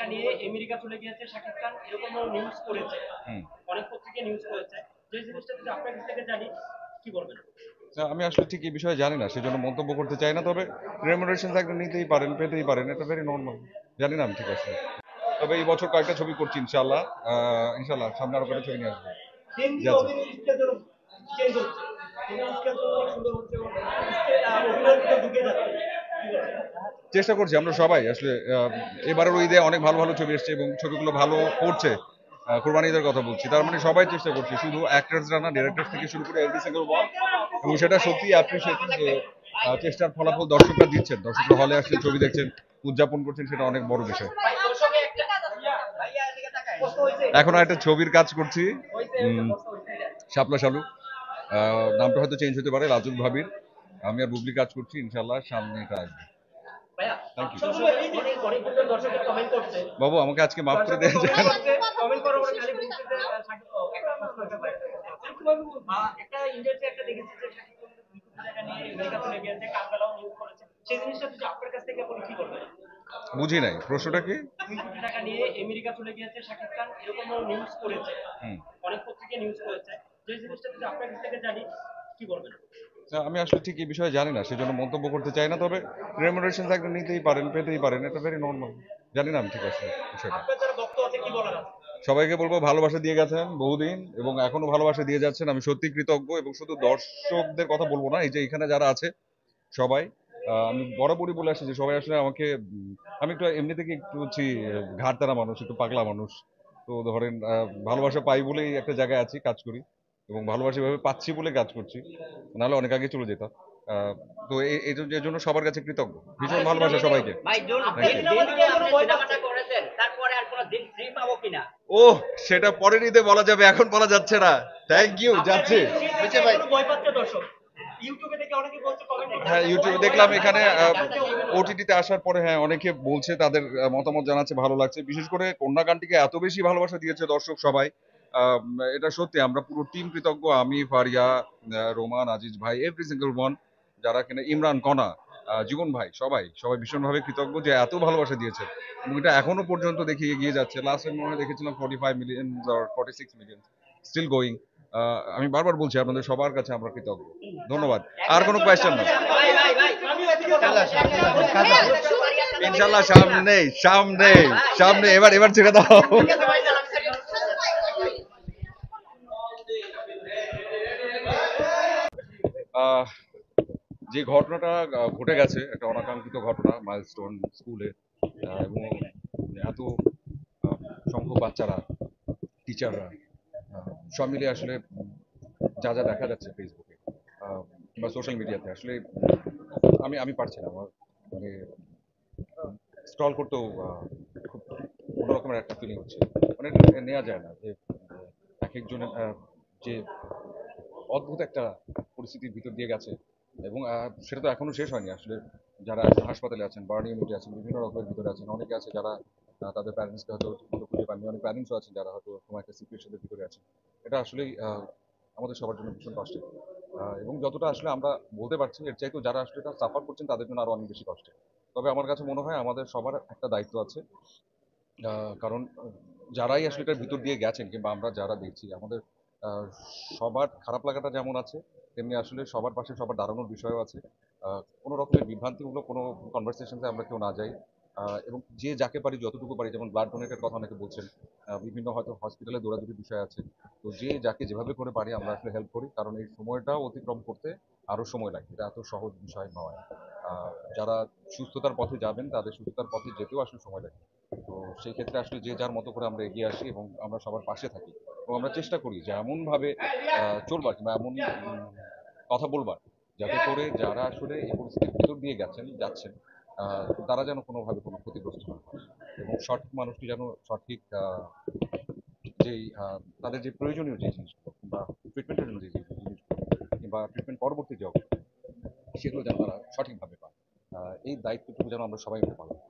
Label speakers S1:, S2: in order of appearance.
S1: টাকা নিয়ে আমেরিকা চলে গিয়েছে শাকিব খান, এরকমও নিউজ করেছে। অনেক পত্রিকা নিউজ করেছে। যে জিনিসটা যদি আপনার কাছ থেকে জানি, কি বলবেন?
S2: আমি আসলে ঠিক এই বিষয়ে জানি না, সেজন্য মন্তব্য করতে চাই না। তবে রেমুনারেশন থাকলে নিতেই পারেন, পেতেই পারেন, এটা ভেরি নর্মাল। জানি না আমি ঠিক আছে। তবে এই বছর কয়েকটা ছবি করছি ইনশাল্লাহ। ইনশাল্লাহ সামনে আরো কয়েকটা ছবি নিয়ে আসবো। চেষ্টা করছি আমরা সবাই আসলে। এবারের ঈদে অনেক ভালো ভালো ছবি এসছে এবং ছবিগুলো ভালো করছে। কোরবানি ঈদের কথা বলছি, তার মানে সবাই চেষ্টা করছে, শুধু অ্যাক্টরসরা না, ডিরেক্টর থেকে শুরু করে এভরি সিঙ্গেল ওয়ান। এবং সেটা সত্যি অ্যাপ্রিসিয়েটিং যে চেষ্টার ফলাফল দর্শকরা দিচ্ছেন, দর্শকরা হলে আসছেন, ছবি দেখছেন, উদযাপন করছেন, সেটা অনেক বড় বিষয়। এখন একটা ছবির কাজ করছি, শাপলা শালু। নামটা হয়তো চেঞ্জ হতে পারে, লাজুক ভাবির। আমি আর বুবলি কাজ করছি, ইনশাল্লাহ সামনে এটা আসবে। বাবু আমাকে আজকে মাফ করে দেওয়া যায়। বুঝি নাই প্রশ্নটা কি।
S1: টাকা নিয়ে আমেরিকা চলে গিয়েছে শাকিব খান, এরকমও নিউজ করেছে। অনেক পত্রিকা নিউজ করেছে। যে জিনিসটা যদি আপনার কাছ থেকে জানি, কি বলবেন?
S2: আমি আসলে ঠিক এই বিষয়ে জানি না, সেজন্য মন্তব্য করতে চাই না। তবে রেমুনারেশন থাকলে নিতেই পারেন, পেতেই পারেন, এটা ভেরি নর্মাল। জানি না আমি ঠিক আছে বিষয়টা। সবাইকে বলবো ভালোবাসা দিয়ে গেছেন বহুদিন এবং এখনো ভালোবাসা দিয়ে যাচ্ছেন, আমি সত্যি কৃতজ্ঞ। এবং শুধু দর্শকদের কথা বলবো না, এই যে এখানে যারা আছে সবাই, আমি বরাবরই বলে আসছি যে সবাই আসলে আমাকে আমি একটু এমনি থেকে একটু হচ্ছি ঘাড়তারা মানুষ, একটু পাগলা মানুষ। তো ধরেন ভালোবাসা পাই বলেই একটা জায়গায় আছি, কাজ করি এবং ভালোবাসা এভাবে পাচ্ছি বলে কাজ করছি, নাহলে অনেক আগে চলে যেতাম। তো এই জন্য সবার কাছে কৃতজ্ঞ, ভীষণ ভালোবাসা সবাইকে। ও সেটা পরের ঈদে বলা যাবে, এখন বলা যাচ্ছে না। থ্যাংক ইউ, যাচ্ছে। হ্যাঁ, ইউটিউবে দেখলাম এখানে ওটিটিতে আসার পরে, হ্যাঁ অনেকে বলছে তাদের মতামত জানাচ্ছে, ভালো লাগছে। বিশেষ করে কন্যা গানটিকে এত বেশি ভালোবাসা দিয়েছে দর্শক সবাই। এটা সত্যি আমরা পুরো টিম কৃতজ্ঞ। আমি, ফারিয়া, রোমান, আজিজ ভাই, এভরি সিঙ্গেল ওয়ান, যারা কিনা, ইমরান, কণা, জীবন ভাই, সবাই সবাই ভীষণভাবে কৃতজ্ঞ যে এত ভালোবাসা দিয়েছে এবং এটা এখনো পর্যন্ত দেখি এগিয়ে যাচ্ছে। লাস্ট টাইম মনে হয় দেখেছিলাম 45 million or 46 million, still going. আমি বারবার বলছি আপনাদের সবার কাছে আমরা কৃতজ্ঞ। ধন্যবাদ। আর কোনো কোয়েশ্চেন না? ইনশাল্লাহ সামনে সামনে সামনে, এবার ছেড়ে দাও। যে ঘটনাটা ঘটে গেছে, একটা অনাকাঙ্ক্ষিত ঘটনা, মাইলস্টোন স্কুলে, এবং এত সংখ্যক বাচ্চারা, টিচাররা, সব মিলে আসলে যা যা দেখা যাচ্ছে ফেসবুকে বা সোশ্যাল মিডিয়াতে, আসলে আমি আমি পারছি না। আমার মানে স্ক্রল করতেও খুব অন্যরকমের একটা ফিলিং হচ্ছে। মানে এটা নেওয়া যায় না যে এক একজনের যে অদ্ভুত একটা পরিস্থিতির ভিতর দিয়ে গেছে। এবং সেটা তো এখনো শেষ হয়নি আসলে। যারা এখন হাসপাতালে আছেন, বার্ন ইউনিটে আছেন, বিভিন্ন রকমের ভিতরে আছেন, অনেকে আছে যারা তাদের প্যারেন্টসকে হয়তো ঠিকমতো খুঁজে পাননি। অনেক প্যারেন্টসও আছেন যারা হয়তো কোনো একটা সিচুয়েশনের ভিতরে আছেন। এটা আসলেই আমাদের সবার জন্য ভীষণ কষ্টের। এবং যতটা আসলে আমরা বলতে পারছি, এর চাইতেও যারা আসলে এটা সাফার করছেন তাদের জন্য আরো অনেক বেশি কষ্টের। তবে আমার কাছে মনে হয় আমাদের সবার একটা দায়িত্ব আছে। কারণ যারাই আসলে এটার ভিতর দিয়ে গেছেন কিংবা আমরা যারা দেখছি, আমাদের আহ, সবার খারাপ লাগাটা যেমন আছে, তেমনি আসলে সবার পাশে সবার দাঁড়ানোর বিষয়ও আছে। কোনো রকমের বিভ্রান্তিমূলক কোনো কনভারসেশনে আমরা কেউ না যাই। এবং যে যাকে পারি যতটুকু পারি, যেমন ব্লাড ডোনেটের কথা অনেকে বলছেন, বিভিন্ন হয়তো হসপিটালে দৌড়াদৌড়ির বিষয় আছে। তো যে যাকে যেভাবে করে পারি আমরা আসলে হেল্প করি, কারণ এই সময়টাও অতিক্রম করতে আরও সময় লাগে, এটা এত সহজ বিষয় নয়। যারা সুস্থতার পথে যাবেন তাদের সুস্থতার পথে যেতেও আসলে সময় লাগে। তো সেই ক্ষেত্রে আসলে যে যার মতো করে আমরা এগিয়ে আসি এবং আমরা সবার পাশে থাকি এবং আমরা চেষ্টা করি যে এমনভাবে চলবার কিংবা এমন কথা বলবার, যাতে করে যারা আসলে এই পরিস্থিতির ভিতর দিয়ে যাচ্ছেন, তারা যেন কোনোভাবে কোনো ক্ষতিগ্রস্ত না হয় এবং সঠিক মানুষটি যেন সঠিক যেই তাদের যে প্রয়োজনীয় যে জিনিসগুলো কিংবা ট্রিটমেন্টের জন্য যে জিনিসগুলো কিংবা ট্রিটমেন্ট পরবর্তী যে অবস্থা, সেগুলো যেন তারা সঠিকভাবে পায়। এই দায়িত্বটুকু যেন আমরা সবাই মিলে পালন করি।